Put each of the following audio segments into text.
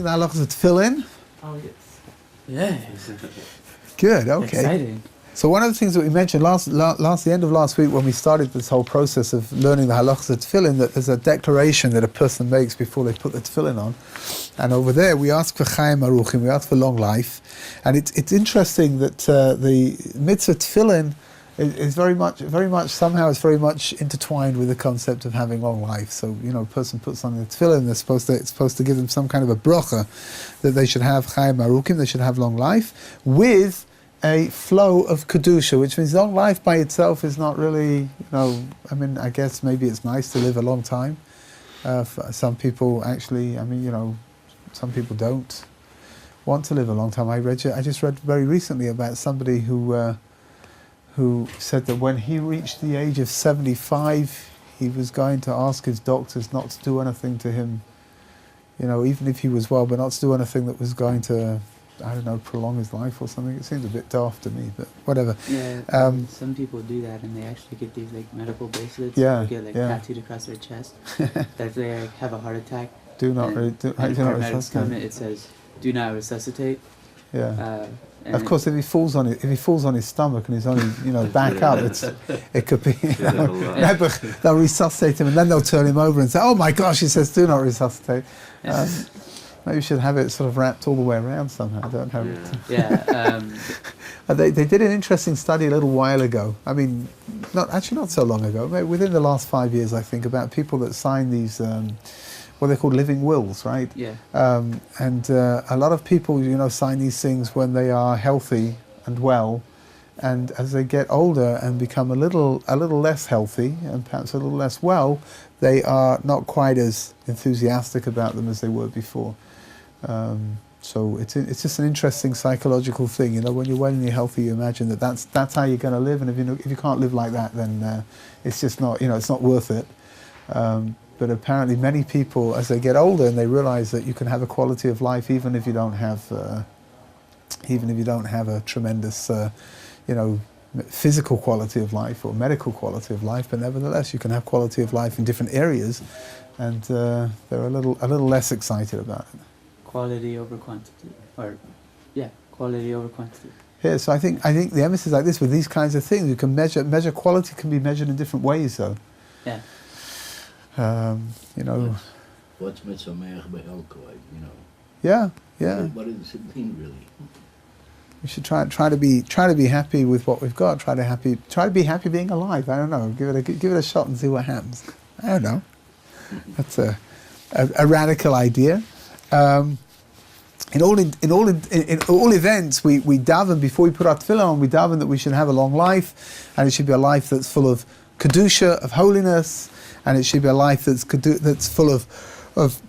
the halachas of Tefillin? Oh, yes. Yeah. Good, okay. Exciting. So one of the things that we mentioned the end of last week when we started this whole process of learning the halachas of Tefillin, that there's a declaration that a person makes before they put the Tefillin on. And over there we ask for Chaim Aruchim, we ask for long life. And it's interesting that the mitzvah Tefillin is very much intertwined with the concept of having long life. So, a person puts on the Tefillin, it's supposed to give them some kind of a bracha that they should have Chaim Aruchim, they should have long life, with a flow of Kedusha, which means long life by itself is not really, I guess maybe it's nice to live a long time. Some people actually, some people don't want to live a long time. I just read very recently about somebody who said that when he reached the age of 75, he was going to ask his doctors not to do anything to him, even if he was well, but not to do anything that was going to, prolong his life or something. It seems a bit daft to me, but whatever. Yeah, some people do that, and they actually get these medical bracelets. Get tattooed across their chest. That if they have a heart attack, do not resuscitate. It says, "Do not resuscitate." Yeah. Of course, if he falls on his stomach and he's only back up, it could be. They'll resuscitate him and then they'll turn him over and say, "Oh my gosh!" He says, "Do not resuscitate." Maybe you should have it sort of wrapped all the way around somehow. I don't know. They did an interesting study a little while ago. I mean, not so long ago. Maybe within the last 5 years, I think, about people that sign these. What they're called living wills, right? Yeah. And a lot of people, sign these things when they are healthy and well, and as they get older and become a little less healthy and perhaps a little less well, they are not quite as enthusiastic about them as they were before. So it's just an interesting psychological thing, when you're well and you're healthy, you imagine that's how you're going to live, and if you can't live like that, then it's just not, it's not worth it. But apparently many people, as they get older and they realize that you can have a quality of life even if you don't have a tremendous, physical quality of life or medical quality of life, but nevertheless you can have quality of life in different areas, and they're a little less excited about it. Quality over quantity, quality over quantity. Yeah, so I think the emphasis like this with these kinds of things, you can measure quality can be measured in different ways, though. Yeah. What's mitzameach behelkoi, Yeah. What does it mean, really? We should try to be happy with what we've got. Try to be happy being alive. I don't know. Give it a shot and see what happens. I don't know. That's a radical idea. In all events, we daven before we put our tefillin on. We daven that we should have a long life, and it should be a life that's full of kedusha, of holiness, and it should be a life that's full of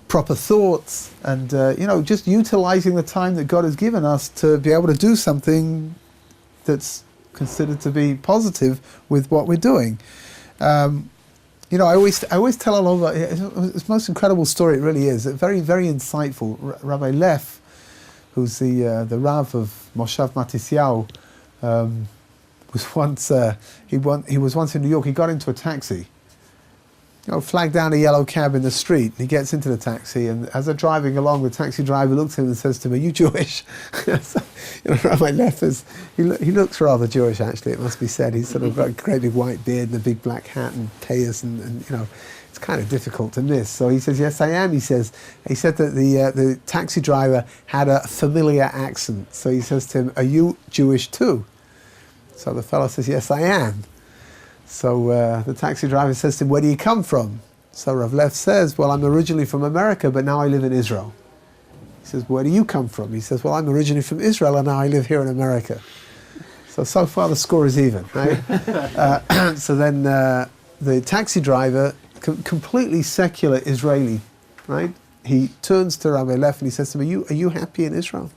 proper thoughts, and just utilizing the time that God has given us to be able to do something that's considered to be positive with what we're doing. I always tell all over. It's the most incredible story. It really is. Very, very insightful. Rabbi Lauffer, who's the Rav of Moshav Matisyahu, was once in New York. He got into a taxi. Flagged down a yellow cab in the street. He gets into the taxi, and as they're driving along, the taxi driver looks at him and says to him, "Are you Jewish?" Rabbi Lauffer, he looks rather Jewish, actually, it must be said. He's sort of got a great big white beard and a big black hat and payas, and it's kind of difficult to miss. So he says, "Yes, I am." He said that the taxi driver had a familiar accent. So he says to him, "Are you Jewish too?" So the fellow says, "Yes, I am." So the taxi driver says to him, "Where do you come from?" So Rav Lauffer says, "Well, I'm originally from America, but now I live in Israel." He says, "Where do you come from?" He says, "Well, I'm originally from Israel, and now I live here in America." So far the score is even, right? So then the taxi driver, completely secular Israeli, right? He turns to Rabbi Lauffer and he says to him, "Are you happy in Israel?"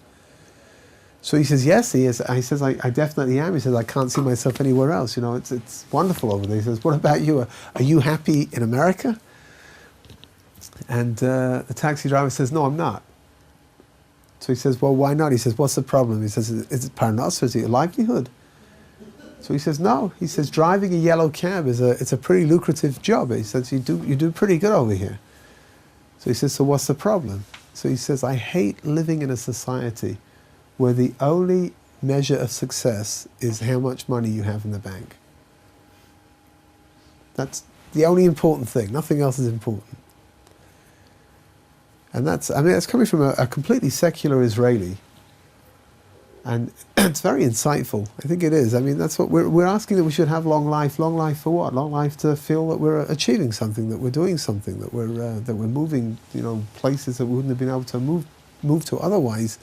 So he says, "Yes, he is." He says, I definitely am. He says, "I can't see myself anywhere else. It's wonderful over there." He says, "What about you? Are you happy in America?" And the taxi driver says, "No, I'm not." So he says, "Well, why not?" He says, "What's the problem?" He says, "Is it parnasa? Is it your livelihood?" So he says, "No." He says, "Driving a yellow cab it's a pretty lucrative job." He says, "You do pretty good over here." So he says, "So what's the problem?" So he says, I hate living in a society where the only measure of success is how much money you have in the bank. That's the only important thing. Nothing else is important. And that's coming from a completely secular Israeli. And it's very insightful. I think it is. I mean, that's what we're asking, that we should have long life. Long life for what? Long life to feel that we're achieving something, that we're doing something, that we're moving, places that we wouldn't have been able to move to otherwise,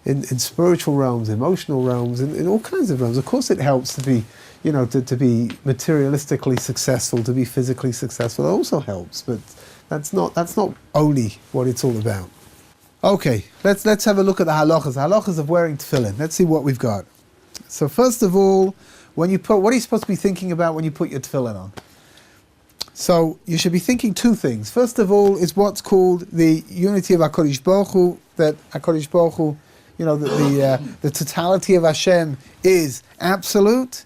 in spiritual realms, emotional realms, in all kinds of realms. Of course, it helps to be, to be materialistically successful, to be physically successful. It also helps, but that's not only what it's all about. Okay, let's have a look at the halachas. The halachas of wearing tefillin. Let's see what we've got. So first of all, what are you supposed to be thinking about when you put your tefillin on? So you should be thinking two things. First of all is what's called the unity of HaKadosh Baruch Hu, that HaKadosh Baruch Hu, the totality of Hashem is absolute.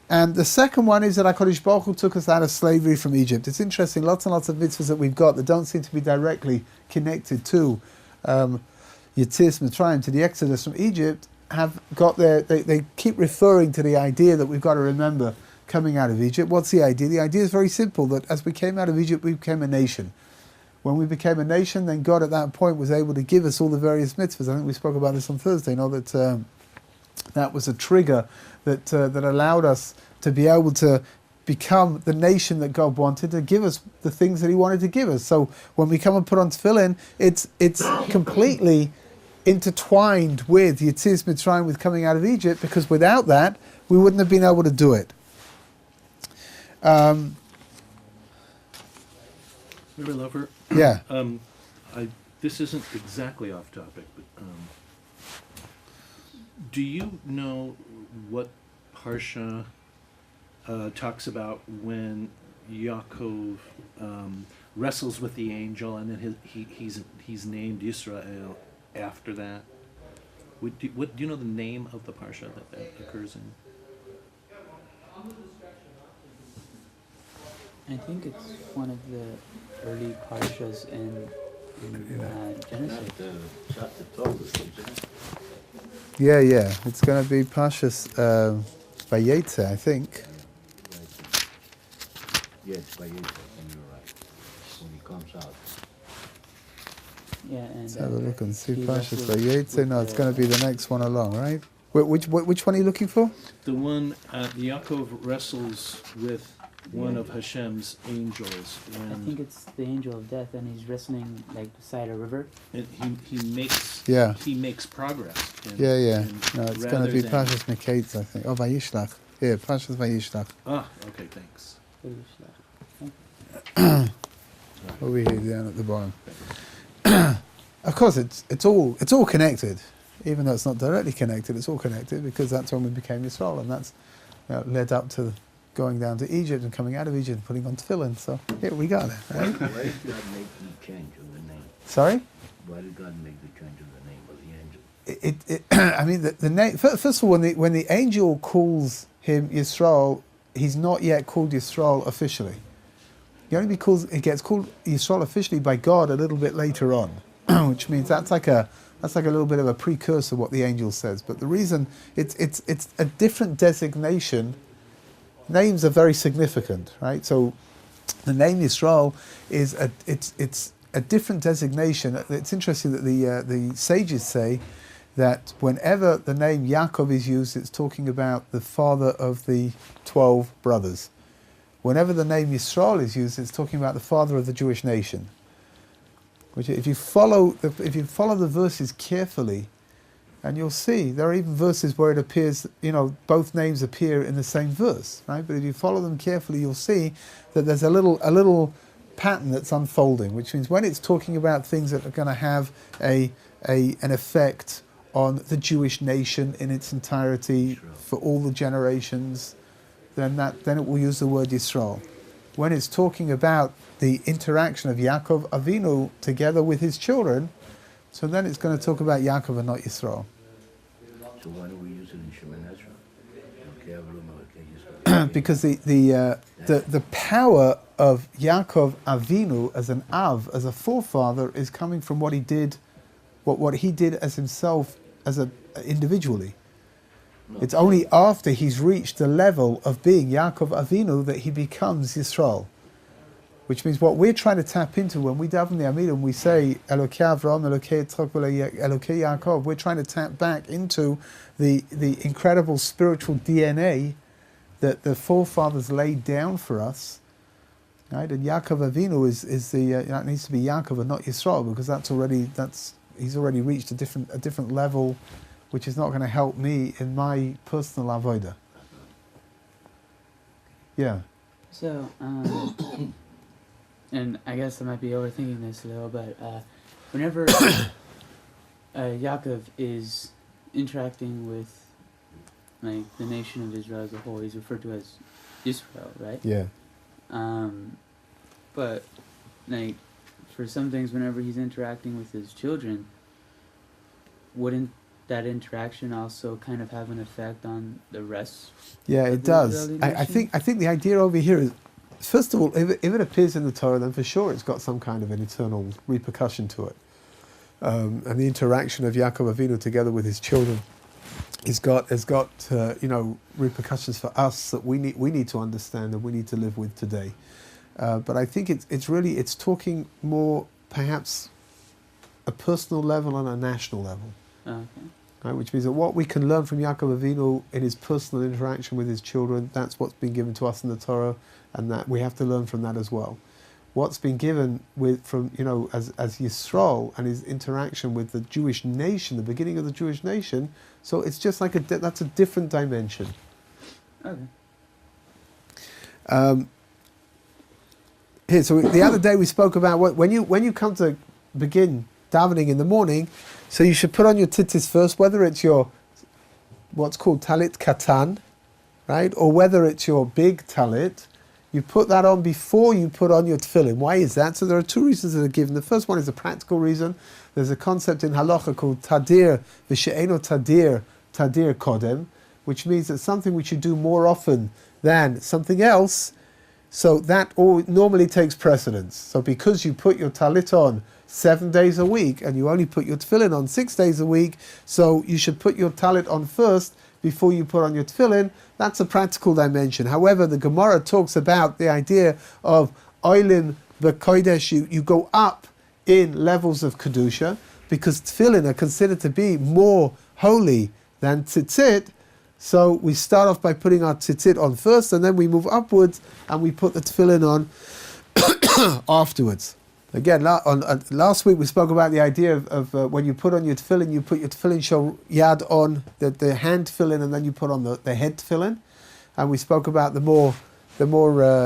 And the second one is that HaKadosh Baruch Hu took us out of slavery from Egypt. It's interesting, lots and lots of mitzvahs that we've got that don't seem to be directly connected to Yetzias Mitzrayim, to the Exodus from Egypt, have got they keep referring to the idea that we've got to remember coming out of Egypt. What's the idea? The idea is very simple, that as we came out of Egypt, we became a nation. When we became a nation, then God at that point was able to give us all the various mitzvahs. I think we spoke about this on Thursday, that that was a trigger that allowed us to be able to become the nation that God wanted, to give us the things that He wanted to give us. So when we come and put on tefillin, it's completely intertwined with Yetzias Mitzrayim, with coming out of Egypt, because without that, we wouldn't have been able to do it. Rabbi Lauffer? Yeah. This isn't exactly off topic, but do you know what Parsha talks about when Yaakov wrestles with the angel, and then he's named Yisrael after that? Do you know the name of the Parsha that occurs in? I think it's one of the early parshas in Genesis. Chapter 12, isn't it? Yeah. It's going to be Parshas Vayetze, I think. Yes, by you, you're right. When he comes out. Yeah, and Let's have a look and see he Parshas wrestled Vayetze. No, it's going to be the next one along, right? Which one are you looking for? The one Yaakov wrestles with one of Hashem's angels. I think it's the angel of death, and he's wrestling beside a river. And he makes progress. Yeah. No, it's going to be Parshas Miketz, I think. Oh, Vayishlach. Yeah, Parshas Vayishlach. Okay, thanks. Over here, down at the bottom. Of course, it's all connected, even though it's not directly connected. It's all connected because that's when we became Yisrael, and that's led up to going down to Egypt and coming out of Egypt and putting on tefillin. So here we got it, right? Why did God make the change of the name? Sorry? Why did God make the change of the name of the angel? I mean, the name. First of all, when the angel calls him Yisrael, he's not yet called Yisrael officially. He gets called Yisrael officially by God a little bit later on, which means that's like a little bit of a precursor of what the angel says. But the reason it's a different designation. Names are very significant, right? So the name Yisrael is it's a different designation. It's interesting that the sages say that whenever the name Yaakov is used, it's talking about the father of the 12 brothers. Whenever the name Yisrael is used, it's talking about the father of the Jewish nation. Which, if you follow the verses carefully, and you'll see there are even verses where it appears, both names appear in the same verse, right? But if you follow them carefully, you'll see that there's a little pattern that's unfolding, which means when it's talking about things that are going to have an effect on the Jewish nation in its entirety for all the generations, then it will use the word Yisrael. When it's talking about the interaction of Yaakov Avinu together with his children, so then it's going to talk about Yaakov and not Yisrael. So why don't we use it in Shemoneh Esrei? because the power of Yaakov Avinu as an Av, as a forefather, is coming from what he did, what he did as himself, individually. It's only after he's reached the level of being Yaakov Avinu that he becomes Yisrael. Which means what we're trying to tap into when we daven the Amidah and we say Elokei Avraham, Elokei Yitzchak, Elokei Yaakov, we're trying to tap back into the incredible spiritual DNA that the forefathers laid down for us. Right? And Yaakov Avinu is it needs to be Yaakov and not Yisrael, because he's already reached a different level, which is not going to help me in my personal avodah. Yeah. So, and I guess I might be overthinking this a little, but whenever Yaakov is interacting with like the nation of Israel as a whole, he's referred to as Israel, right? Yeah. But like for some things, whenever he's interacting with his children, wouldn't that interaction also kind of have an effect on the rest? Yeah, it does. I think the idea over here is, first of all, if it appears in the Torah, then for sure it's got some kind of an eternal repercussion to it. And the interaction of Yaakov Avinu together with his children has got repercussions for us that we need to understand and we need to live with today. But I think it's talking more perhaps a personal level and a national level. Okay. Right, which means that what we can learn from Yaakov Avinu in his personal interaction with his children, that's what's been given to us in the Torah, and that we have to learn from that as well. What's been given as Yisrael and his interaction with the Jewish nation, the beginning of the Jewish nation, so it's just like that's a different dimension. Okay. Here, so the other day we spoke about when you come to begin davening in the morning, so you should put on your tzitzis first, whether it's your what's called talit katan, right, or whether it's your big talit. You put that on before you put on your tefillin. Why is that? So there are two reasons that are given. The first one is a practical reason. There's a concept in halacha called tadir v'she'eno tadir kodem, which means that something which you do more often than something else, so that normally takes precedence. So because you put your talit on 7 days a week and you only put your tefillin on 6 days a week, so you should put your talit on first before you put on your tefillin. That's a practical dimension. However, the Gemara talks about the idea of oilim v'kodesh. You go up in levels of kedusha because tefillin are considered to be more holy than tzitzit. So we start off by putting our tzitzit on first, and then we move upwards and we put the tefillin on afterwards. Again, last week we spoke about the idea of when you put on your tefillin, you put your tefillin shel yad on, the hand tefillin, and then you put on the head tefillin. And we spoke about the more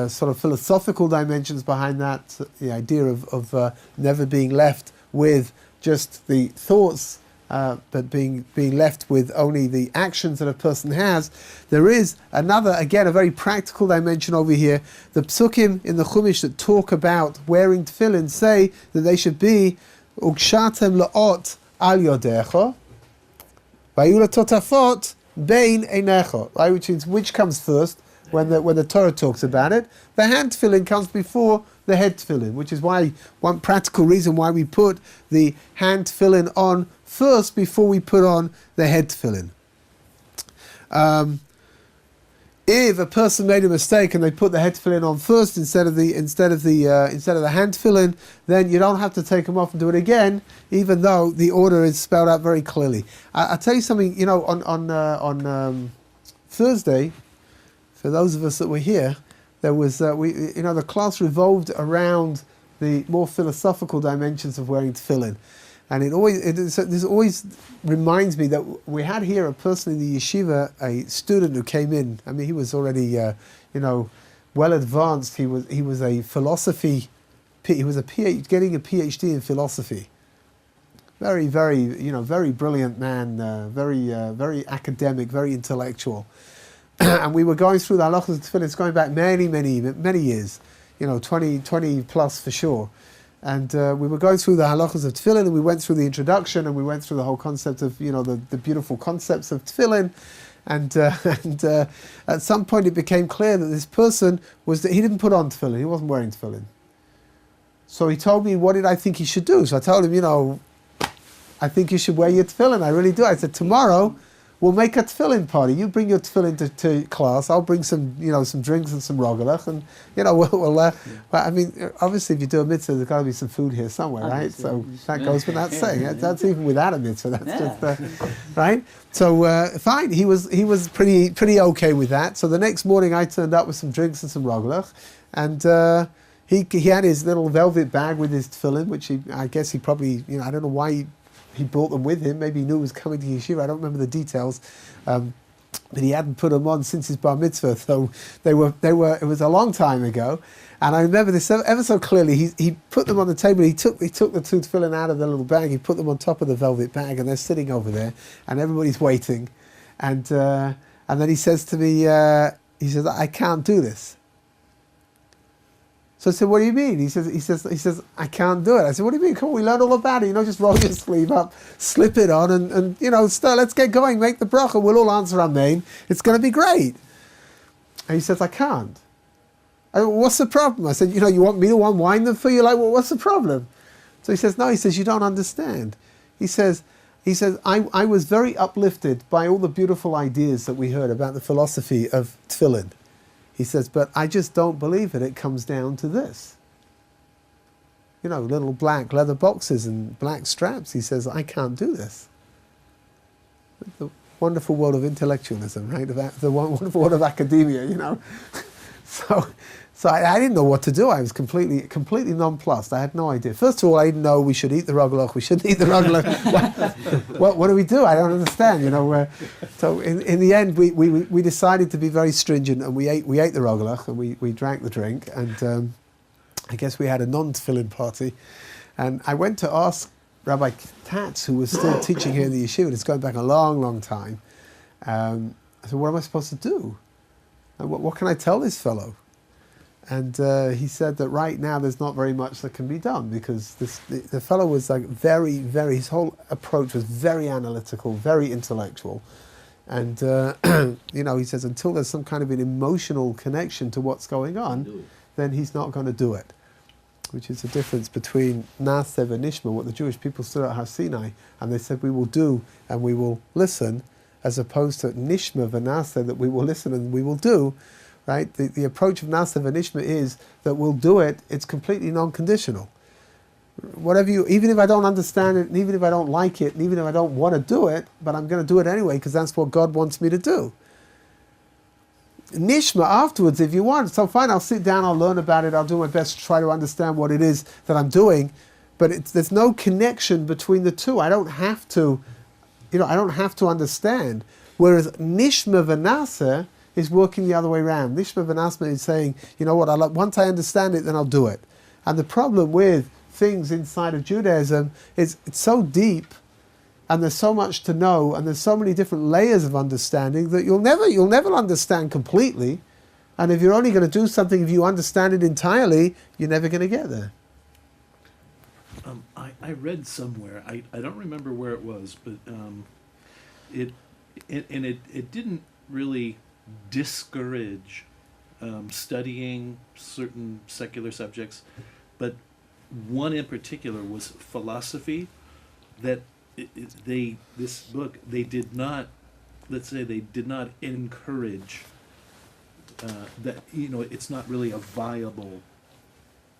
sort of philosophical dimensions behind that, the idea of never being left with just the thoughts, but being left with only the actions that a person has. There is another, again, a very practical dimension over here. The psukim in the Chumash that talk about wearing tefillin say that they should be ukshatem la'ot al yodecha vayula totafot bein einecha, right? Which comes first when the Torah talks about it. The hand tefillin comes before the head tefillin, which is why one practical reason why we put the hand tefillin on first before we put on the head tefillin. If a person made a mistake and they put the head tefillin on first instead of the hand tefillin, then you don't have to take them off and do it again, even though the order is spelled out very clearly. I'll tell you something. On Thursday, for those of us that were here, there was the class revolved around the more philosophical dimensions of wearing tefillin. And this always reminds me that we had here a person in the yeshiva, a student who came in. I mean, he was already, well advanced. He was a philosophy. He was getting a PhD in philosophy. Very, very, very brilliant man. Very academic, very intellectual. And we were going through the halachas of tefillin. It's going back many, many, many years. 20 plus for sure. And we were going through the halachas of tefillin, and we went through the introduction, and we went through the whole concept of, the beautiful concepts of tefillin. And at some point it became clear that this person he didn't put on tefillin, he wasn't wearing tefillin. So he told me, what did I think he should do? So I told him, I think you should wear your tefillin, I really do. I said, tomorrow we'll make a tefillin party. You bring your tefillin to class, I'll bring some drinks and some rogalach, and I mean, obviously if you do a mitzvah, there's got to be some food here somewhere, right? So that goes without saying. That's even without a mitzvah. That's just right. So fine, he was pretty okay with that. So the next morning I turned up with some drinks and some rogalach, and he had his little velvet bag with his tefillin, which I guess he probably, I don't know why he brought them with him. Maybe he knew he was coming to yeshiva. I don't remember the details, but he hadn't put them on since his bar mitzvah. So they were. It was a long time ago, and I remember this ever so clearly. He put them on the table. He took the two tefillin out of the little bag. He put them on top of the velvet bag, and they're sitting over there, and everybody's waiting, and then he says to me, he says, I can't do this. So I said, what do you mean? He says, I can't do it. I said, what do you mean? Come on, we learned all about it. Just roll your sleeve up, slip it on, and let's get going, make the bracha. We'll all answer amen. It's going to be great. And he says, I can't. I said, what's the problem? I said, you want me to unwind them for you? Like, well, what's the problem? So he says, no. He says, you don't understand. He says, I was very uplifted by all the beautiful ideas that we heard about the philosophy of tefillin. He says, but I just don't believe it comes down to this. Little black leather boxes and black straps. He says, I can't do this. The wonderful world of intellectualism, right? The wonderful world of academia, So I didn't know what to do. I was completely nonplussed. I had no idea. First of all, I didn't know we should eat the rogalach. We shouldn't eat the rogalach. what do we do? I don't understand. So in the end, we decided to be very stringent, and we ate the rogalach, and we drank the drink, and I guess we had a non-tefillin party. And I went to ask Rabbi Tatz, who was still teaching here in the yeshiva. It's going back a long, long time. I said, what am I supposed to do? And what can I tell this fellow? And he said that right now there's not very much that can be done, because the fellow was like his whole approach was very analytical, very intellectual. And, he says until there's some kind of an emotional connection to what's going on, then he's not going to do it. Which is the difference between Nasev and Nishma, what the Jewish people stood at Har Sinai, and they said we will do and we will listen, as opposed to Nishma v'Nasev, that we will listen and we will do. Right? The approach of Nasev and Nishma is that we'll do it, it's completely non-conditional. Even if I don't understand it, and even if I don't like it, and even if I don't want to do it, but I'm going to do it anyway because that's what God wants me to do. Nishma afterwards, if you want, so fine, I'll sit down, I'll learn about it, I'll do my best to try to understand what it is that I'm doing, but there's no connection between the two. I don't have to understand. Whereas Nishma v'Naseh is working the other way around. Nishma v'Naseh is saying, once I understand it, then I'll do it. And the problem with things inside of Judaism is it's so deep, and there's so much to know, and there's so many different layers of understanding that you'll never understand completely. And if you're only going to do something, if you understand it entirely, you're never going to get there. I read somewhere, I don't remember where it was, but it didn't really discourage studying certain secular subjects, but one in particular was philosophy. That this book, they did not encourage that it's not really a viable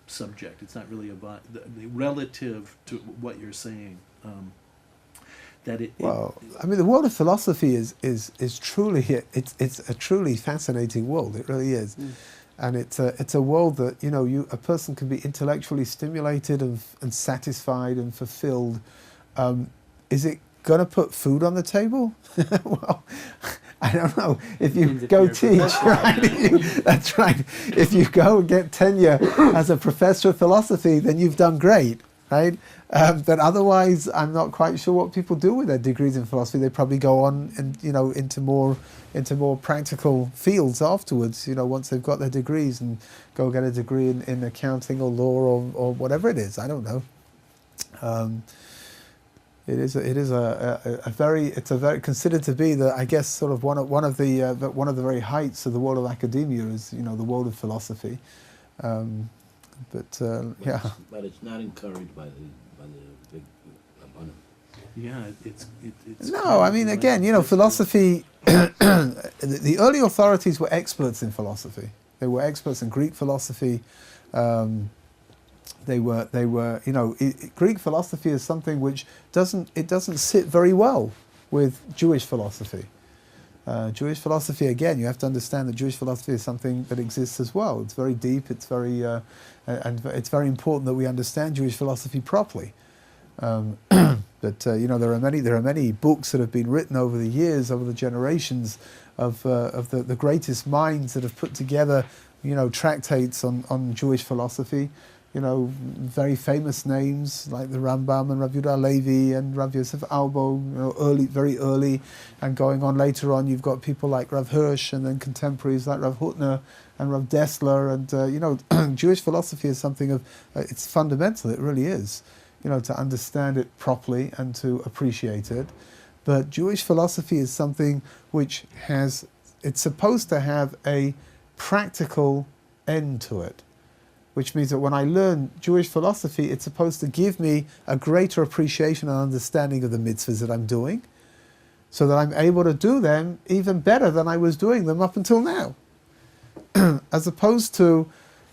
subject. It's not really relative to what you're saying. The world of philosophy is truly it's a truly fascinating world. It really is, and it's a world that a person can be intellectually stimulated and satisfied and fulfilled. Is it going to put food on the table? Well, I don't know. If you go teach, right? That's right. If you go and get tenure as a professor of philosophy, then you've done great, right? But otherwise, I'm not quite sure what people do with their degrees in philosophy. They probably go on and into more practical fields afterwards. Once they've got their degrees, and go get a degree in accounting or law or whatever it is. I don't know. It is a very considered to be the, I guess, sort of one of the very heights of the world of academia is, you know, the world of philosophy. Yeah. But it's not encouraged by the big abundance. Yeah, it's No, I mean, again, you know, philosophy. The early authorities were experts in philosophy. They were experts in Greek philosophy. They were, you know, Greek philosophy is something which doesn't sit very well with Jewish philosophy. Jewish philosophy, again, you have to understand that Jewish philosophy is something that exists as well. It's very deep. It's very, and it's very important that we understand Jewish philosophy properly. But you know, there are many books that have been written over the years, over the generations, of the greatest minds that have put together, you know, tractates on Jewish philosophy. You know, very famous names like the Rambam and Rabbi Yehuda Levi and Rabbi Yosef Albo, you know, very early, and going on later on, you've got people like Rav Hirsch, and then contemporaries like Rav Hutner and Rav Dessler, and you know, Jewish philosophy is something of, it's fundamental, it really is, you know, to understand it properly and to appreciate it. But Jewish philosophy is something which it's supposed to have a practical end to it. Which means that when I learn Jewish philosophy, it's supposed to give me a greater appreciation and understanding of the mitzvahs that I'm doing, so that I'm able to do them even better than I was doing them up until now. As opposed to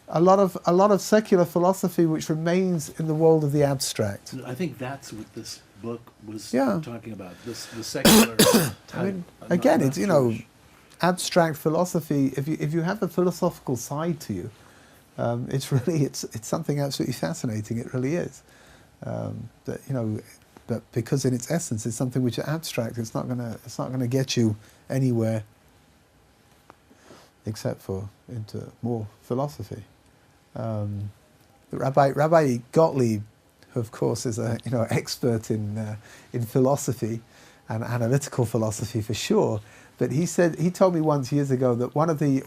a lot of secular philosophy which remains in the world of the abstract. I think that's what this book was Yeah. talking about. The secular type. I mean, again, it's, you know, abstract philosophy. If you have a philosophical side to you, it's something absolutely fascinating. It really is. But you know, but because in its essence it's something which is abstract, it's not gonna get you anywhere except for into more philosophy. Rabbi Gottlieb, who of course is a, you know, expert in philosophy and analytical philosophy for sure. But he told me once years ago that one of the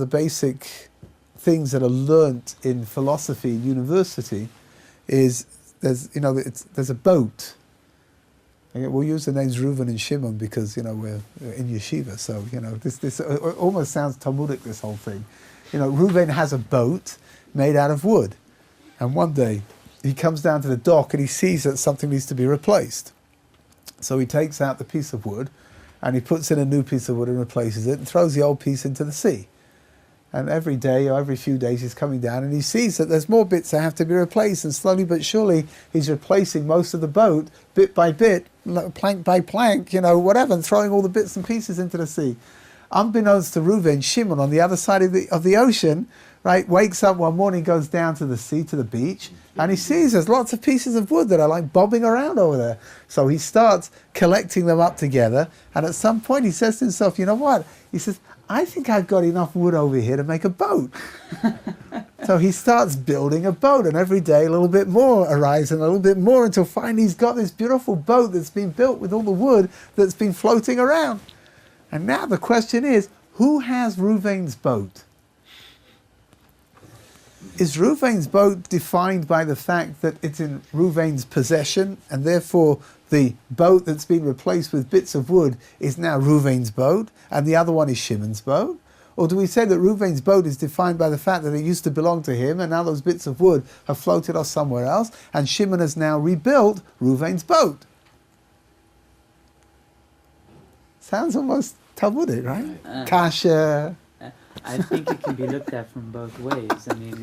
basic things that are learnt in philosophy in university is there's a boat. And we'll use the names Reuven and Shimon because, you know, we're in yeshiva, so, you know, this almost sounds Talmudic, this whole thing. You know, Reuven has a boat made out of wood, and one day he comes down to the dock and he sees that something needs to be replaced. So he takes out the piece of wood and he puts in a new piece of wood and replaces it and throws the old piece into the sea. And every day or every few days he's coming down and he sees that there's more bits that have to be replaced, and slowly but surely he's replacing most of the boat bit by bit, plank by plank, you know, whatever, and throwing all the bits and pieces into the sea. Unbeknownst to Reuven, Shimon on the other side of the ocean, right, wakes up one morning, goes down to the sea, to the beach, and he sees there's lots of pieces of wood that are like bobbing around over there. So he starts collecting them up together, and at some point he says to himself, you know what? He says, I think I've got enough wood over here to make a boat. So he starts building a boat, and every day a little bit more arrives and a little bit more, until finally he's got this beautiful boat that's been built with all the wood that's been floating around. And now the question is, who has Reuven's boat? Is Reuven's boat defined by the fact that it's in Reuven's possession, and therefore the boat that's been replaced with bits of wood is now Reuven's boat, and the other one is Shimon's boat? Or do we say that Reuven's boat is defined by the fact that it used to belong to him, and now those bits of wood have floated off somewhere else, and Shimon has now rebuilt Reuven's boat? Sounds almost Talmudic, right? Kasha. I think it can be looked at from both ways. I mean,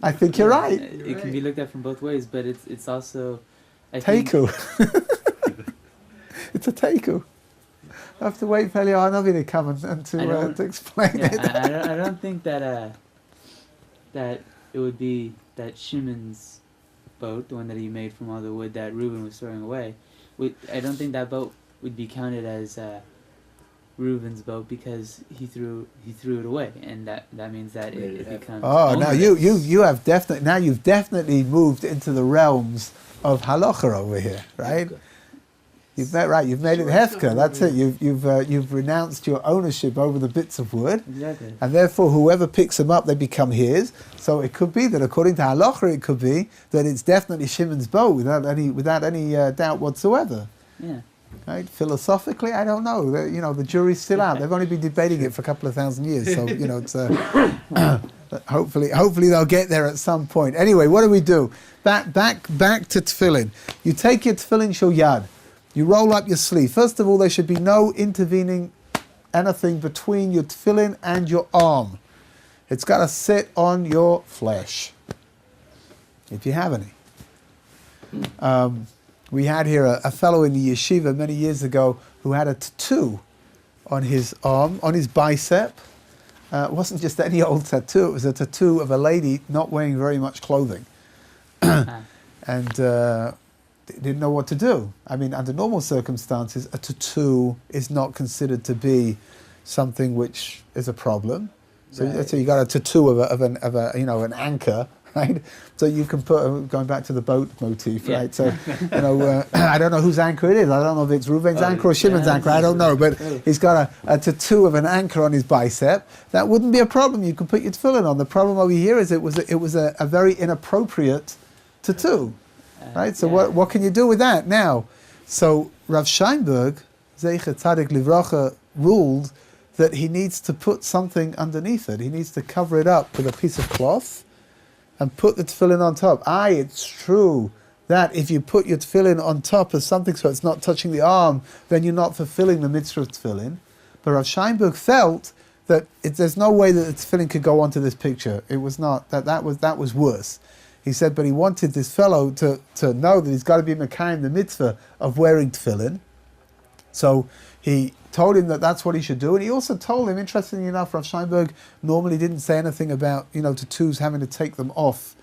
I think you're right. It can be looked at from both ways, but it's also Teiku. It's a teiku. I have to wait for Elio Hanavi to come and to explain it. I don't think that that it would be that Shimon's boat, the one that he made from all the wood that Reuven was throwing away. I don't think that boat would be counted as Reuven's boat because he threw it away, and that means that it becomes. Oh, now onerous. you've definitely moved into the realms of halacha over here, right? You've made it hefker. That's it. You've renounced your ownership over the bits of wood, Exactly. and therefore whoever picks them up, they become his. So it could be that according to halacha, it could be that it's definitely Shimon's boat without any doubt whatsoever. Yeah. Right? Philosophically, I don't know. The jury's still out. They've only been debating it for a couple of thousand years. So it's hopefully they'll get there at some point. Anyway, what do we do? Back to tefillin. You take your tefillin shel yad. You roll up your sleeve. First of all, there should be no intervening anything between your tefillin and your arm. It's got to sit on your flesh, if you have any. We had here a fellow in the yeshiva many years ago who had a tattoo on his arm, on his bicep. It wasn't just any old tattoo, it was a tattoo of a lady not wearing very much clothing. And didn't know what to do. I mean, under normal circumstances, a tattoo is not considered to be something which is a problem. So let's say you got a tattoo of an anchor, right? So you can put, going back to the boat motif, right? So, I don't know whose anchor it is. I don't know if it's Reuven's anchor or Shimon's anchor. I don't know, but he's got a tattoo of an anchor on his bicep. That wouldn't be a problem. You can put your tefillin on. The problem over here is it was a very inappropriate tattoo, right? So what can you do with that now? So Rav Scheinberg, Zecher Tzadik Livracha, ruled that he needs to put something underneath it. He needs to cover it up with a piece of cloth and put the tefillin on top. It's true that if you put your tefillin on top of something so it's not touching the arm, then you're not fulfilling the mitzvah of tefillin. But Rav Scheinberg felt that there's no way that the tefillin could go onto this picture. It was not, that was worse. He said, but he wanted this fellow to know that he's got to be mekayim the mitzvah of wearing tefillin. So he told him that that's what he should do, and he also told him, interestingly enough, Rav Scheinberg normally didn't say anything about tattoos having to take them off,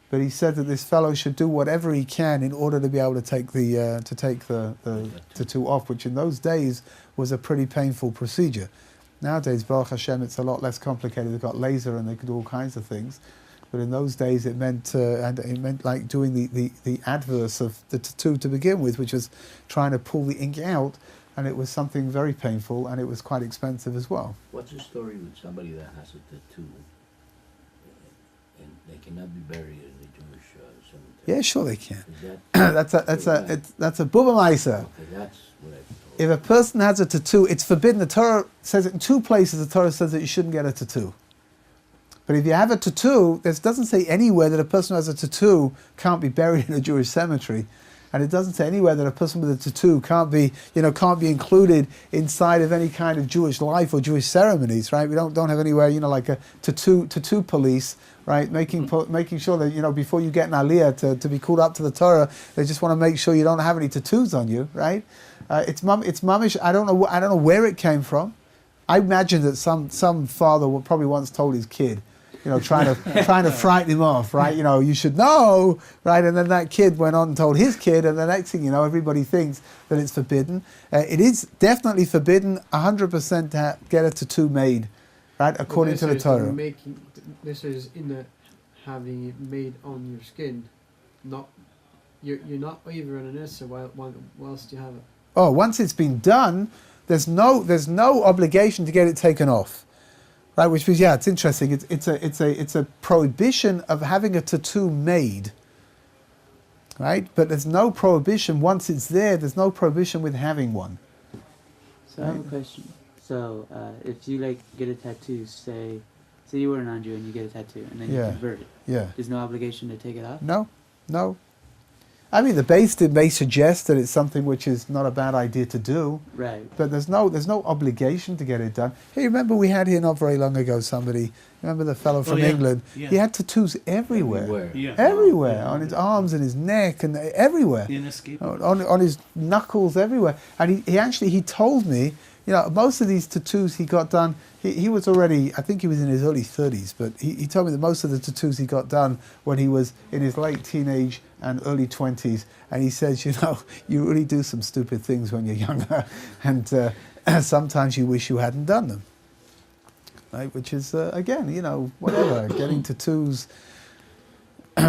but he said that this fellow should do whatever he can in order to be able to take the tattoo off, which in those days was a pretty painful procedure. Nowadays, Baruch Hashem, it's a lot less complicated. They've got laser and they can do all kinds of things. But in those days, it meant like doing the adverse of the tattoo to begin with, which was trying to pull the ink out, and it was something very painful, and it was quite expensive as well. What's the story with somebody that has a tattoo and they cannot be buried in the Jewish cemetery? Yeah, sure they can. Is that that's a bubba maisa. okay, that's what I've told. If a person has a tattoo, it's forbidden. The Torah says it in two places. The Torah says that you shouldn't get a tattoo. But if you have a tattoo, it doesn't say anywhere that a person who has a tattoo can't be buried in a Jewish cemetery. And it doesn't say anywhere that a person with a tattoo can't be included inside of any kind of Jewish life or Jewish ceremonies, right? We don't have anywhere, like a tattoo police, right? Making sure that, before you get an aliyah to be called up to the Torah, they just want to make sure you don't have any tattoos on you, right? It's mamish. I don't know where it came from. I imagine that some father probably once told his kid, trying to frighten him off, right? You should know, right? And then that kid went on and told his kid, and the next thing you know, everybody thinks that it's forbidden. It is definitely forbidden, 100% to get a tattoo made, right? According to the Torah. This is in the having it made on your skin, not you're not over on an issa whilst you have it. Oh, once it's been done, there's no obligation to get it taken off. Right, which means, it's interesting. It's a prohibition of having a tattoo made, right? But there's no prohibition once it's there. There's no prohibition with having one. So I have a question. So if you get a tattoo, say you were a non-Jew and you get a tattoo and then you convert it. Yeah. There's no obligation to take it off. No. I mean, the base may suggest that it's something which is not a bad idea to do. Right. But there's no obligation to get it done. Hey, remember we had here not very long ago somebody, remember the fellow from England? Yeah. He had tattoos everywhere. Yeah. Everywhere. On his arms and his neck and everywhere. Inescapable. On his knuckles everywhere. And he told me, most of these tattoos he got done, he was already, I think he was in his early 30s, but he told me that most of the tattoos he got done when he was in his late teenage and early 20s. And he says, you really do some stupid things when you're younger. And sometimes you wish you hadn't done them. Right? Which is, again, whatever, getting tattoos.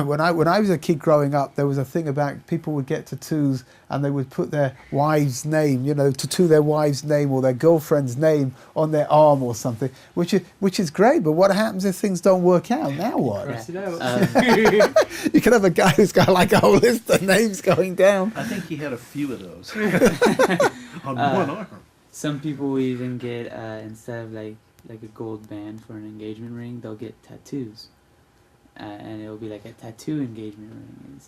when I was a kid growing up, there was a thing about people would get tattoos and they would put their wife's name, tattoo their wife's name or their girlfriend's name on their arm or something, which is great. But what happens if things don't work out? Now what? Cross it out. You could have a guy who's got like a whole list of names going down. I think he had a few of those on one arm. Some people will even get instead of like a gold band for an engagement ring, they'll get tattoos, and it'll be like a tattoo engagement ring.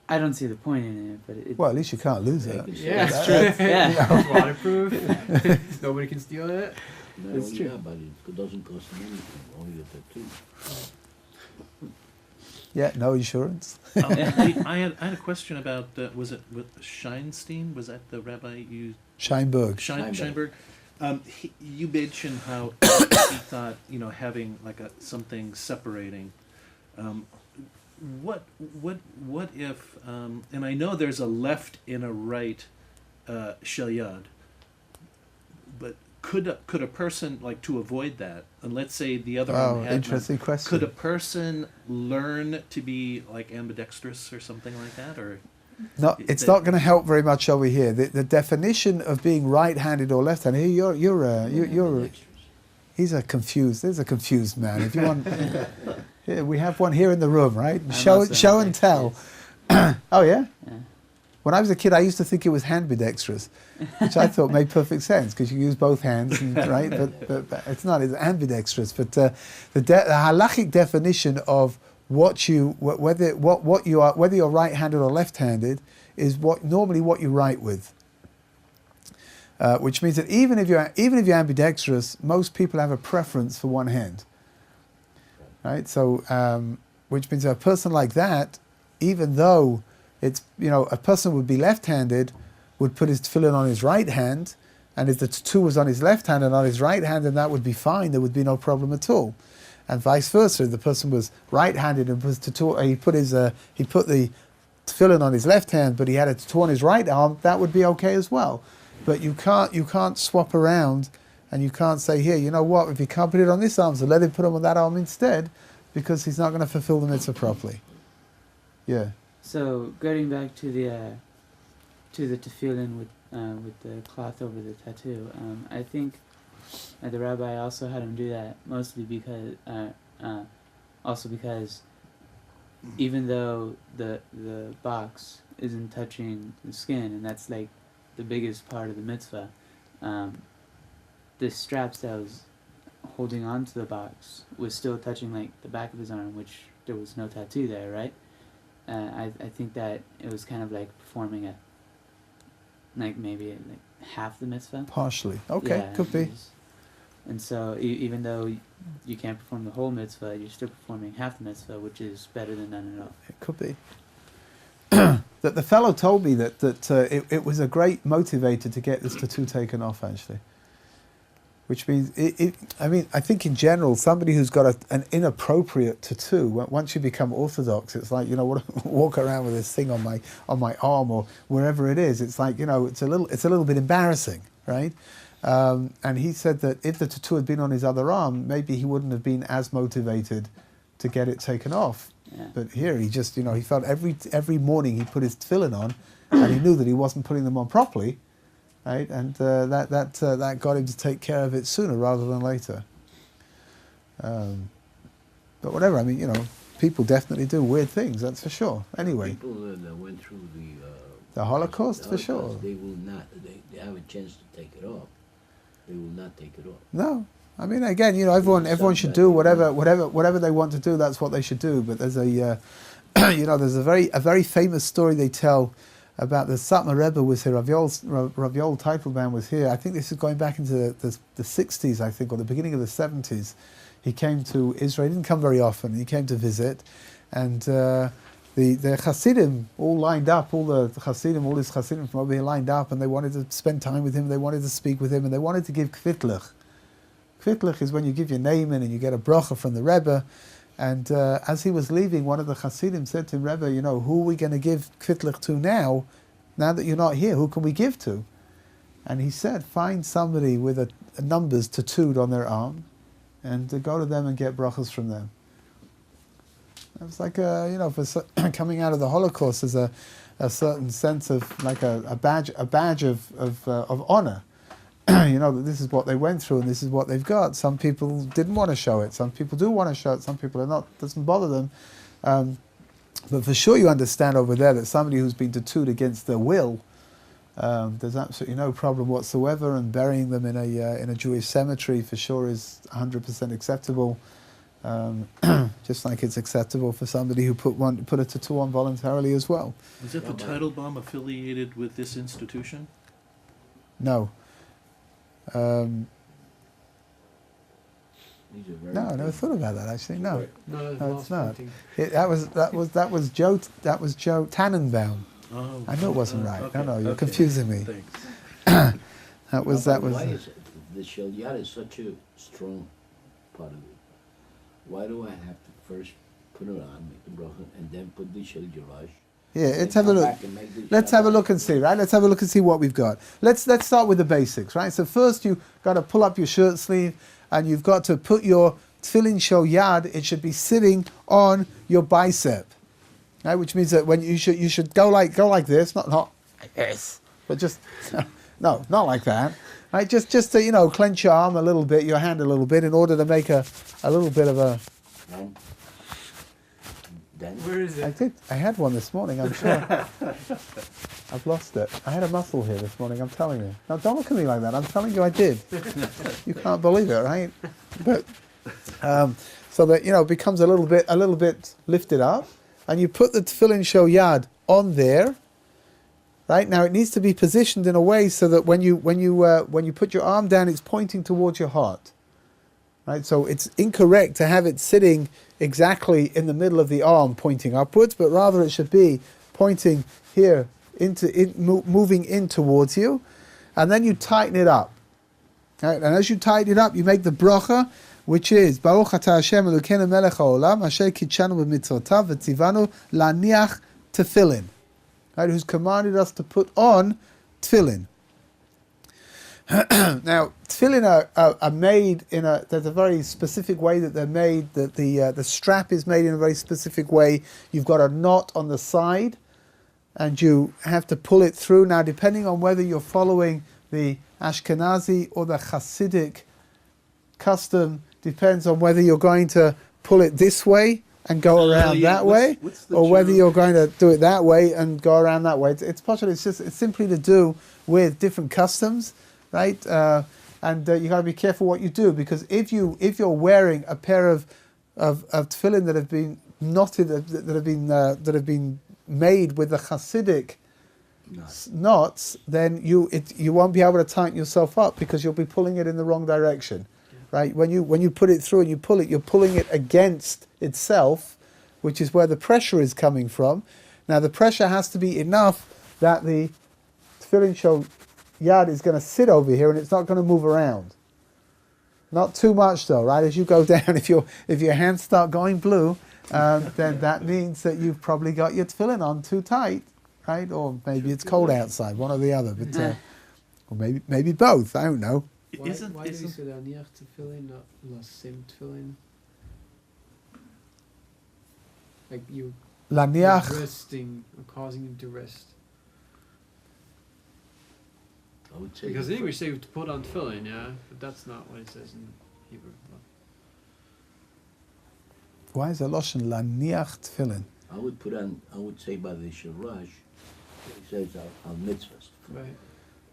I don't see the point in it, but Well, at least you can't lose it. Yeah, That's true. Yeah. It's waterproof. Nobody can steal it. No, That's true. yeah, but it doesn't cost him anything, only the tattoo. Yeah, no insurance. I had a question about was it with Scheinstein? Was that the rabbi you Scheinberg. Scheinberg? You mentioned how he thought having like something separating. What if and I know there's a left and a right shel yad, but could a person, like, to avoid that, and let's say the other arm had interesting question. could a person learn to be like ambidextrous or something like that, or? No, it's not going to help very much over here. The definition of being right-handed or left-handed. Here, you're he's a confused. There's a confused man. If you want, here, we have one here in the room, right? Show and tell. Oh yeah. Yeah. When I was a kid, I used to think it was ambidextrous, which I thought made perfect sense because you use both hands, right? But it's not. It's ambidextrous. But the halachic definition of whether you're right-handed or left-handed is normally what you write with. Which means that even if you're ambidextrous, most people have a preference for one hand, right? So, which means a person like that, even though it's a person would be left-handed, would put his tefillin on his right hand, and if the tattoo was on his left hand and on his right hand, then that would be fine. There would be no problem at all. And vice versa, if the person was right-handed and was he put the tefillin on his left hand, but he had a tattoo on his right arm, that would be okay as well. But you can't swap around, and you can't say, here, you know what? If you can't put it on this arm, so let him put it on that arm instead, because he's not going to fulfill the mitzvah properly. Yeah. So getting back to the tefillin with the cloth over the tattoo, I think the rabbi also had him do that mostly because even though the box isn't touching the skin, and that's like the biggest part of the mitzvah, the straps that was holding onto the box was still touching like the back of his arm, which there was no tattoo there, right? I think that it was kind of like performing maybe half the mitzvah. Partially. Okay, Yeah, could be. And so even though you can't perform the whole mitzvah, you're still performing half the mitzvah, which is better than none at all. It could be. That the fellow told me that it was a great motivator to get this tattoo taken off, actually. Which means, I think in general, somebody who's got an inappropriate tattoo, once you become orthodox, it's like, walk around with this thing on my arm or wherever it is. It's like, it's a little bit embarrassing, right? And he said that if the tattoo had been on his other arm, maybe he wouldn't have been as motivated to get it taken off. Yeah. But here he just, he felt every morning he put his tefillin on, and he knew that he wasn't putting them on properly. Right, and that got him to take care of it sooner rather than later. But whatever, people definitely do weird things. That's for sure. Anyway, People that went through the Holocaust, for sure. They will not. They have a chance to take it off. They will not take it off. No, again, everyone should do whatever they want to do. That's what they should do. But there's there's a very famous story they tell about the Satmar Rebbe was here. Rav Yoel Teitelbaum was here. I think this is going back into the 60s, I think, or the beginning of the 70s. He came to Israel. He didn't come very often. He came to visit, and the Hasidim all lined up. All his Hasidim from over here lined up, and they wanted to spend time with him. They wanted to speak with him, and they wanted to give kvitlich. Kvitlich is when you give your name in and you get a bracha from the Rebbe. And as he was leaving, one of the Hasidim said to him, Rebbe, who are we going to give kvitlich to now that you're not here? Who can we give to? And he said, find somebody with a numbers tattooed on their arm, and go to them and get brachas from them. It was like coming out of the Holocaust as a certain sense of like a badge of honor. That this is what they went through and this is what they've got. Some people didn't want to show it. Some people do want to show it. Some people are not. Doesn't bother them. But for sure, you understand over there that somebody who's been tattooed against their will, there's absolutely no problem whatsoever. And burying them in a Jewish cemetery for sure is 100% acceptable. Just like it's acceptable for somebody who put a tattoo on voluntarily as well. Was it the Teitelbaum affiliated with this institution? No. These are very No, I never thought about that actually. No, No, no, it's not. thing. That was Joe Tannenbaum. Oh, I knew it wasn't right. okay, No, you're okay. confusing me. Thanks. That was. Why is it, the Shelyad is such a strong part of it? Why do I have to first put it on, make the bracha, and then put the Shelyad? Yeah, let's have a look. Let's have a look and see, right? Let's have a look and see what we've got. Let's start with the basics, right? So first you got to pull up your shirt sleeve, and you've got to put your tefillin shel yad. It should be sitting on your bicep, right? Which means that when you should go like this, not like this, but just no, not like that, right? Just to clench your arm a little bit, your hand a little bit, in order to make a little bit of a. Where is it? I had one this morning, I'm sure. I've lost it. I had a muscle here this morning, I'm telling you. Now, don't look at me like that. I'm telling you I did. You can't believe it, right? But so that, it becomes a little bit lifted up. And you put the tefillin shel yad on there. Right? Now, it needs to be positioned in a way so that when you put your arm down, it's pointing towards your heart. Right? So it's incorrect to have it sitting exactly in the middle of the arm pointing upwards, but rather it should be pointing here, moving in towards you, and then you tighten it up. Right? And as you tighten it up, you make the bracha, which is Baruch atah Hashem Elokeinu melech haolam asher kitshanu b'mitzvotav v'tzivanu laniach tefillin. Right? Who's commanded us to put on tefillin. Now, tefillin are made there's a very specific way that they're made, that the strap is made in a very specific way. You've got a knot on the side, and you have to pull it through. Now, depending on whether you're following the Ashkenazi or the Hasidic custom, depends on whether you're going to pull it this way and go around that way, or whether you're going to do it that way and go around that way. It's possible. It's simply to do with different customs. Right, and you got to be careful what you do, because if you're wearing a pair of tefillin that have been knotted, that have been made with the Hasidic knots, then you won't be able to tighten yourself up, because you'll be pulling it in the wrong direction. Right, when you put it through and you pull it, you're pulling it against itself, which is where the pressure is coming from. Now the pressure has to be enough that the tefillin shel yad is going to sit over here and it's not going to move around. Not too much though, right? As you go down, if your hands start going blue, then that means that you've probably got your tefillin on too tight, right? Or maybe it's cold outside, one or the other. But or maybe both. I don't know. Why do you say laniach tefillin, not lasim tefillin? Like you Laniach. resting or causing him to rest. I would say Because in English say to put on tefillin, yeah, but that's not what it says in Hebrew. Why is the lotion laniach tefillin? I would say by the Shirash, it says al mitzvahs. Right.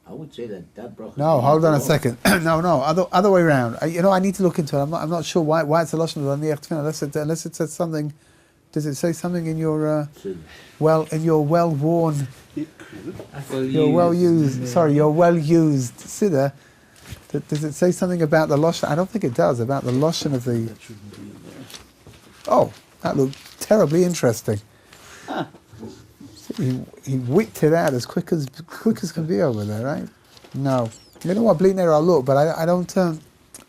I would say that bracha. No, hold on a second. No, other way around. I need to look into it. I'm not sure why it's a lotion laniach tefillin, unless it says something. Does it say something in your well-worn, your well-used siddur? Does it say something about the lotion? I don't think it does, about the lotion of the. Oh, that looked terribly interesting. He whipped it out as quick as can be over there, right? No, you know what, bleeding I'll look, but I don't I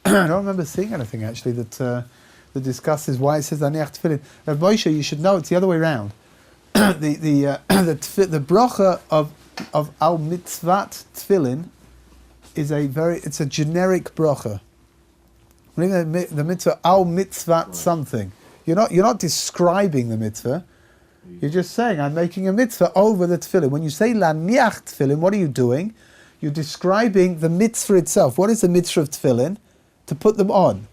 don't remember seeing anything actually that discusses why it says laniach tefillin. Rabbi Moshe, you should know it's the other way around. the bracha of al mitzvat tefillin is it's a generic bracha. The mitzvah al mitzvat something. You're not describing the mitzvah. You're just saying, I'm making a mitzvah over the tefillin. When you say laniach tefillin, what are you doing? You're describing the mitzvah itself. What is the mitzvah of tefillin? To put them on,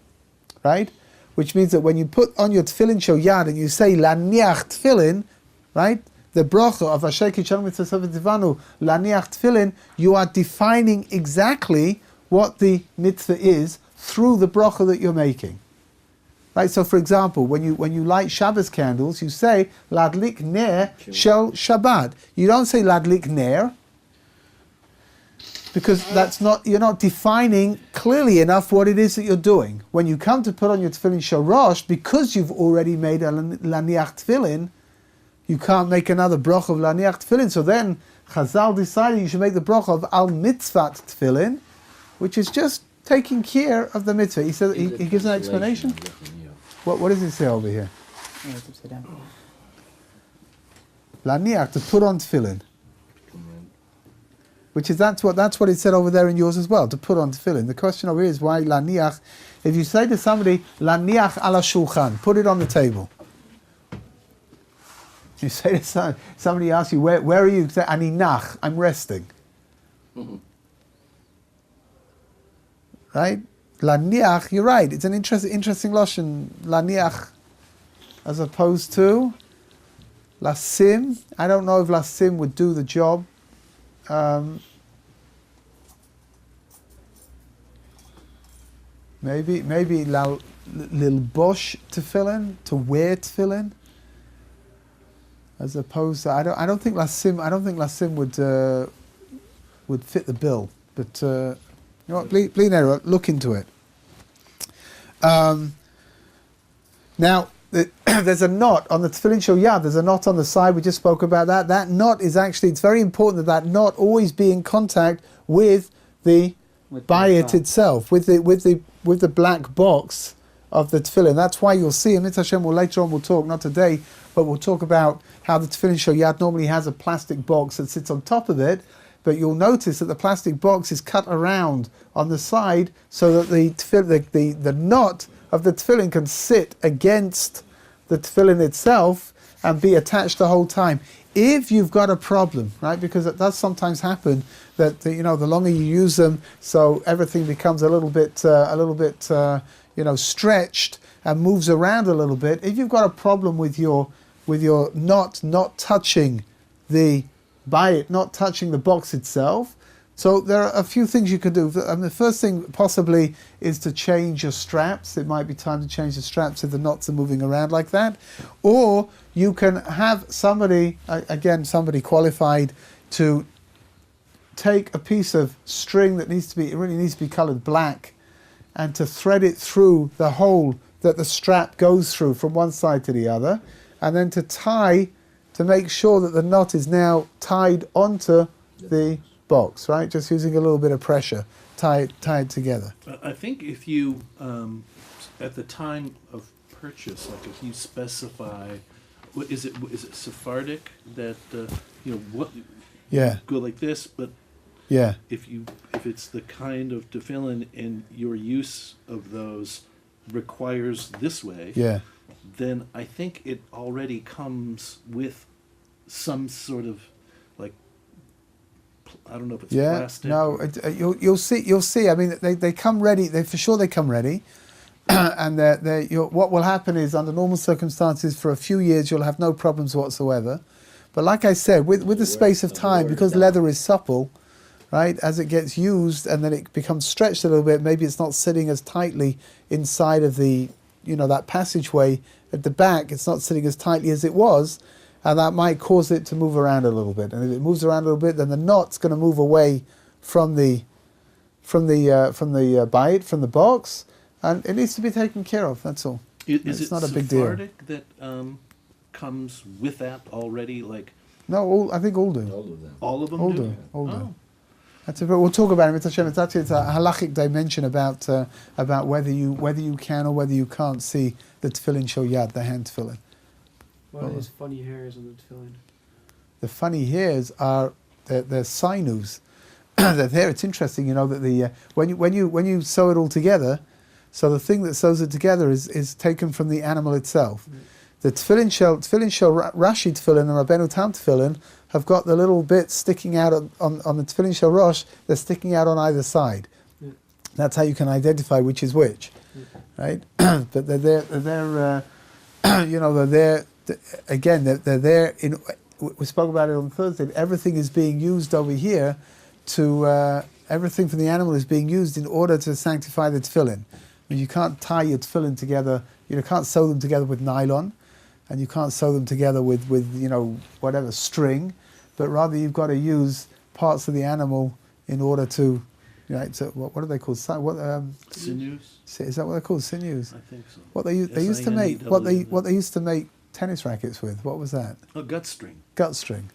right? Which means that when you put on your tefillin shel yad and you say laniach tefillin, right? The bracha of Asher Kishalom Mitzvah Tivanu laniach tefillin, you are defining exactly what the mitzvah is through the bracha that you're making. Right, so for example, when you light Shabbos candles, you say Ladlik Ner Shel Shabbat. You don't say Ladlik Ner, because you're not defining clearly enough what it is that you're doing. When you come to put on your tefillin Shel Rosh, because you've already made a laniach tefillin, you can't make another bracha of laniach tefillin. So then Chazal decided you should make the bracha of al mitzvat tefillin, which is just taking care of the mitzvah. He says he gives an explanation. What does it say over here? Oh, it's upside down. Laniach, to put on tefillin. Which is that's what it said over there in yours as well, to put on tefillin. The question over here is why laniach? If you say to somebody, laniach ala shulchan, put it on the table. You say to somebody asks you, where are you? You say, ani nach, I'm resting. Right? Laniach, you're right. It's an interesting lashon. Laniach, as opposed to lasim. I don't know if lasim would do the job. Maybe lilbosh tefillin, to wear tefillin, as opposed to I don't think lasim would fit the bill. But you know what, Bli look into it. Now, there's a knot on the tefillin shel yad. There's a knot on the side. We just spoke about that. That knot is actually, it's very important that knot always be in contact with the bayit itself, with the black box of the tefillin. That's why you'll see, and Hashem, later on we'll talk, not today, but we'll talk about how the tefillin shel yad normally has a plastic box that sits on top of it. But you'll notice that the plastic box is cut around on the side so that the knot of the tefillin can sit against the tefillin itself and be attached the whole time. If you've got a problem, right, because it does sometimes happen that the longer you use them, so everything becomes a little bit stretched and moves around a little bit. If you've got a problem with your knot not touching the bayit, not touching the box itself. So there are a few things you could do. The first thing possibly is to change your straps. It might be time to change the straps if the knots are moving around like that. Or you can have somebody qualified to take a piece of string that really needs to be colored black and to thread it through the hole that the strap goes through from one side to the other, and then to make sure that the knot is now tied onto the box, right? Just using a little bit of pressure, tied together. I think if you, at the time of purchase, like if you specify, is it Sephardic that what? Yeah. Go like this, but yeah. If it's the kind of tefillin and your use of those requires this way. Yeah. Then I think it already comes with some sort of, like, I don't know if it's plastic. No, you'll see. I mean, they come ready. For sure they come ready, and what will happen is, under normal circumstances, for a few years you'll have no problems whatsoever. But like I said, with the space of time, because leather is supple, right? As it gets used and then it becomes stretched a little bit, maybe it's not sitting as tightly inside of the that passageway at the back. It's not sitting as tightly as it was, and that might cause it to move around a little bit. And if it moves around a little bit, then the knot's going to move away from the bayit, from the box, and it needs to be taken care of. That's all. Is it's it not a big deal. Sephardic that comes with that already? Like, no, I think all do. All of them. all of them All do. do. All do. Oh. We'll talk about it. It's actually a halachic dimension about whether you can or whether you can't see the tefillin shel yad, the hand tefillin. What are those funny hairs on the tefillin? The funny hairs are they're sinus. They're there. It's interesting, that the when you sew it all together. So the thing that sews it together is taken from the animal itself. The Tefillin shell, Rashi Tefillin and Rabbeinu Tam Tefillin have got the little bits sticking out on the Tefillin shell Rosh. They're sticking out on either side. Yeah. That's how you can identify which is which, right? But they're there. You know, they're there. Again, they're there. We spoke about it on Thursday. Everything is being used over here to everything from the animal is being used in order to sanctify the tefillin. I mean, you can't tie your tefillin together. You can't sew them together with nylon, and you can't sew them together with whatever string, but rather you've got to use parts of the animal in order to, what are they called? Sinews? Is that what they're called? Sinews. I think so. What they used to make what they used to make tennis rackets with. What was that? Oh, gut string. Gut string.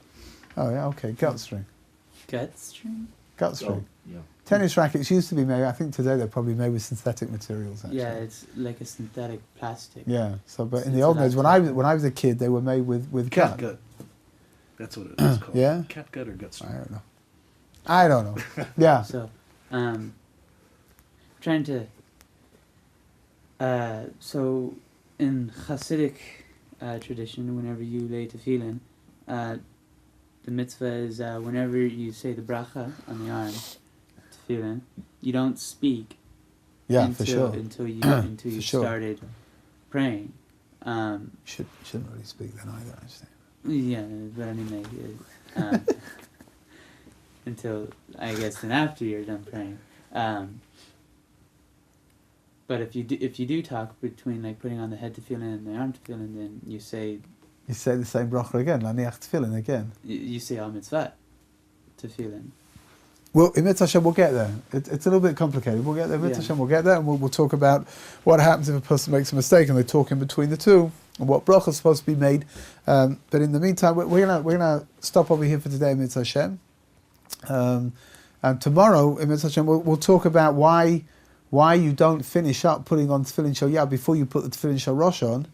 Oh yeah, okay, gut string. Gut string? Gut string. Yeah. Tennis rackets used to be made. I think today they're probably made with synthetic materials. Actually. Yeah, it's like a synthetic plastic. Yeah. So, but in It's the old a days, lot when I was a kid, they were made with Cat gut. gut. That's what it is called. Yeah? Cat gut or gut string. I don't know. Yeah. So, trying to. So, in Hasidic tradition, whenever you lay tefillin, the mitzvah is whenever you say the bracha on the arm, tefillin, you don't speak. Yeah, until, for sure. Until you For sure. started praying. Shouldn't really speak then either, actually. Yeah, but anyway, until I guess then after you're done praying. But if you do talk between like putting on the head tefillin and the arm tefillin, then you say You say the same bracha again, laniach tefillin again. you say al mitzvah tefillin. Well, in Mitzvah Hashem, we'll get there. It's a little bit complicated. We'll get there. Mitzvah Yeah. Hashem, we'll get there, and we'll talk about what happens if a person makes a mistake, and they talk in between the two, and what bracha is supposed to be made. But in the meantime, we're gonna stop over here for today in Mitzvah Hashem. And tomorrow in Mitzvah Hashem, we'll talk about why you don't finish up putting on Tefillin Shel Yad before you put the Tefillin Shel Rosh on,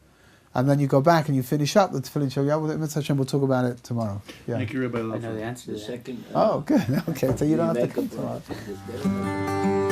and then you go back and you finish up the Tefillin Shel Yad. In Mitzvah Hashem, we'll talk about it tomorrow. Yeah. Thank you, Rabbi I know Lauffer. the answer to The that. second. Oh, good. Okay, so you don't have to make a come tomorrow. bracha, just better.